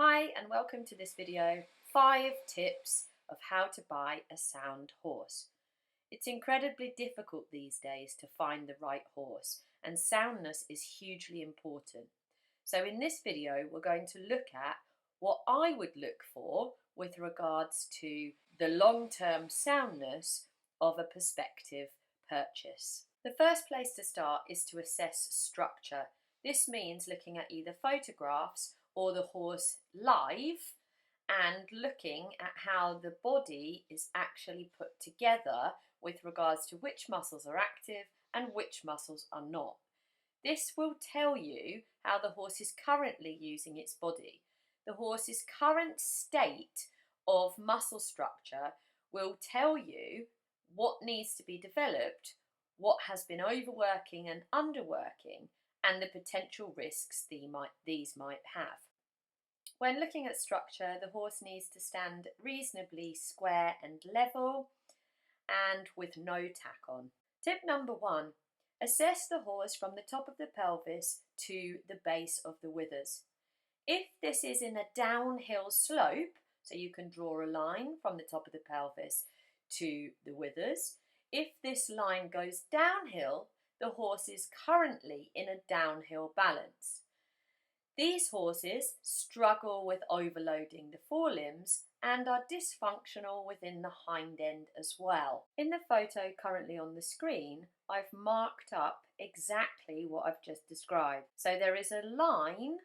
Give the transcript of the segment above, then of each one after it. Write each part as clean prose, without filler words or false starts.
Hi and welcome to this video, 5 tips of how to buy a sound horse. It's incredibly difficult these days to find the right horse, and soundness is hugely important. So in this video we're going to look at what I would look for with regards to the long-term soundness of a prospective purchase. The first place to start is to assess structure. This means looking at either photographs or the horse live and looking at how the body is actually put together with regards to which muscles are active and which muscles are not. This will tell you how the horse is currently using its body. The horse's current state of muscle structure will tell you what needs to be developed, what has been overworking and underworking, and the potential risks these might have. When looking at structure, the horse needs to stand reasonably square and level and with no tack on. Tip number 1, assess the horse from the top of the pelvis to the base of the withers. If this is in a downhill slope, so you can draw a line from the top of the pelvis to the withers, if this line goes downhill, the horse is currently in a downhill balance. These horses struggle with overloading the forelimbs and are dysfunctional within the hind end as well. In the photo currently on the screen, I've marked up exactly what I've just described. So there is a line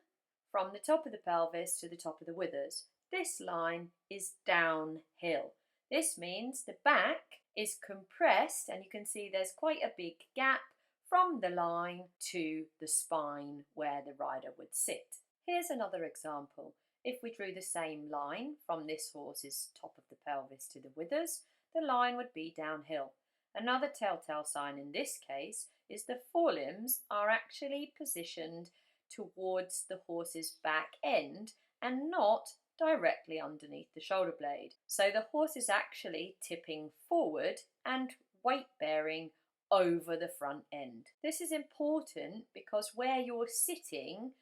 from the top of the pelvis to the top of the withers. This line is downhill. This means the back is compressed, and you can see there's quite a big gap from the line to the spine where the rider would sit. Here's another example. If we drew the same line from this horse's top of the pelvis to the withers, the line would be downhill. Another telltale sign in this case is the forelimbs are actually positioned towards the horse's back end and not directly underneath the shoulder blade. So the horse is actually tipping forward and weight bearing over the front end. This is important because where you're sitting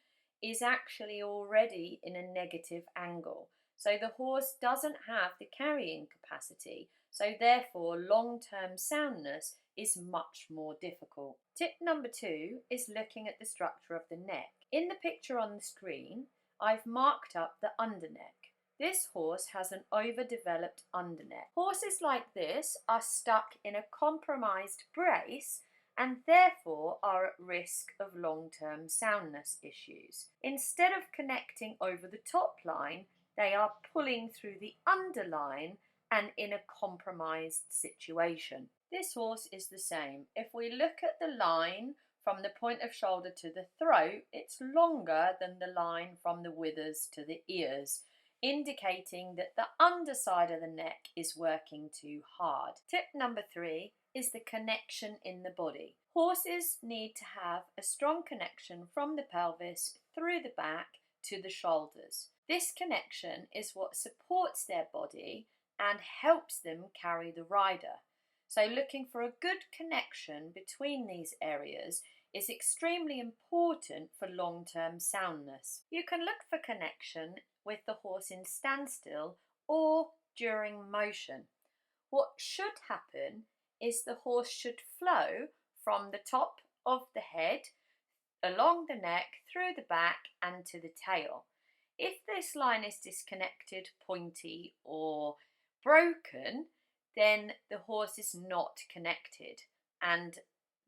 is actually already in a negative angle. So the horse doesn't have the carrying capacity, so therefore long-term soundness is much more difficult. Tip number 2 is looking at the structure of the neck. In the picture on the screen, I've marked up the underneck. This horse has an overdeveloped underneck. Horses like this are stuck in a compromised brace and therefore are at risk of long-term soundness issues. Instead of connecting over the top line, they are pulling through the underline and in a compromised situation. This horse is the same. If we look at the line from the point of shoulder to the throat, it's longer than the line from the withers to the ears, indicating that the underside of the neck is working too hard. Tip number 3 is the connection in the body. Horses need to have a strong connection from the pelvis through the back to the shoulders. This connection is what supports their body and helps them carry the rider. So looking for a good connection between these areas is extremely important for long-term soundness. You can look for connection with the horse in standstill or during motion. What should happen is the horse should flow from the top of the head, along the neck, through the back and to the tail. If this line is disconnected, pointy or broken, then the horse is not connected and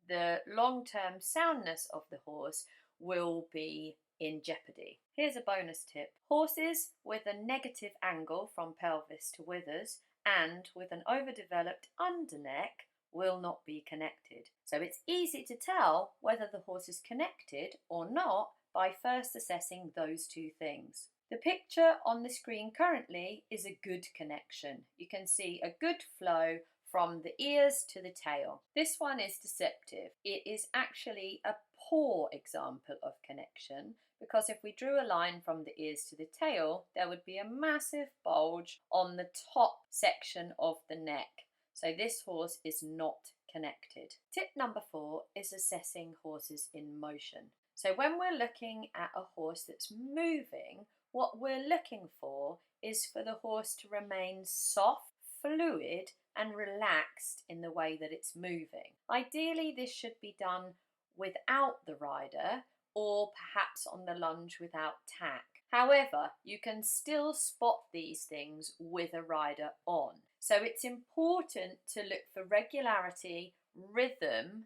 the long-term soundness of the horse will be in jeopardy. Here's a bonus tip. Horses with a negative angle from pelvis to withers and with an overdeveloped underneck will not be connected. So it's easy to tell whether the horse is connected or not by first assessing those two things. The picture on the screen currently is a good connection. You can see a good flow from the ears to the tail. This one is deceptive. It is actually a poor example of connection because if we drew a line from the ears to the tail, there would be a massive bulge on the top section of the neck. So this horse is not connected. Tip number 4 is assessing horses in motion. So when we're looking at a horse that's moving, What we're looking for is for the horse to remain soft, fluid and relaxed in the way that it's moving. Ideally, this should be done without the rider or perhaps on the lunge without tack. However, you can still spot these things with a rider on. So it's important to look for regularity, rhythm,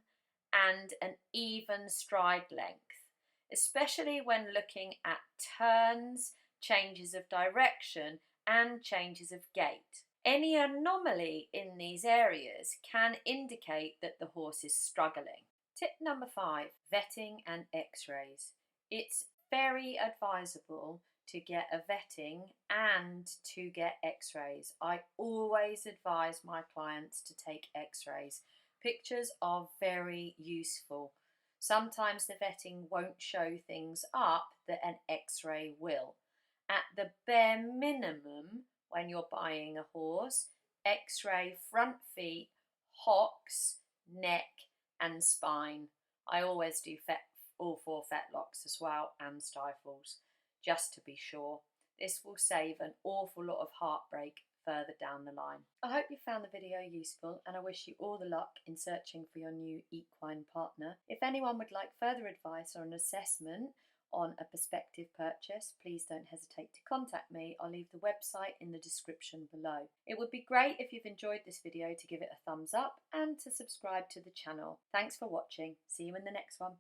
and an even stride length, especially when looking at turns, changes of direction, and changes of gait. Any anomaly in these areas can indicate that the horse is struggling. Tip number 5, vetting and X-rays. It's very advisable to get a vetting and to get X-rays. I always advise my clients to take X-rays. Pictures are very useful. Sometimes the vetting won't show things up that an X-ray will. At the bare minimum, when you're buying a horse, X-ray front feet, hocks, neck and spine. I always do all 4 fetlocks as well and stifles, just to be sure. This will save an awful lot of heartbreak further down the line. I hope you found the video useful and I wish you all the luck in searching for your new equine partner. If anyone would like further advice or an assessment on a prospective purchase, please don't hesitate to contact me. I'll leave the website in the description below. It would be great if you've enjoyed this video to give it a thumbs up and to subscribe to the channel. Thanks for watching. See you in the next one.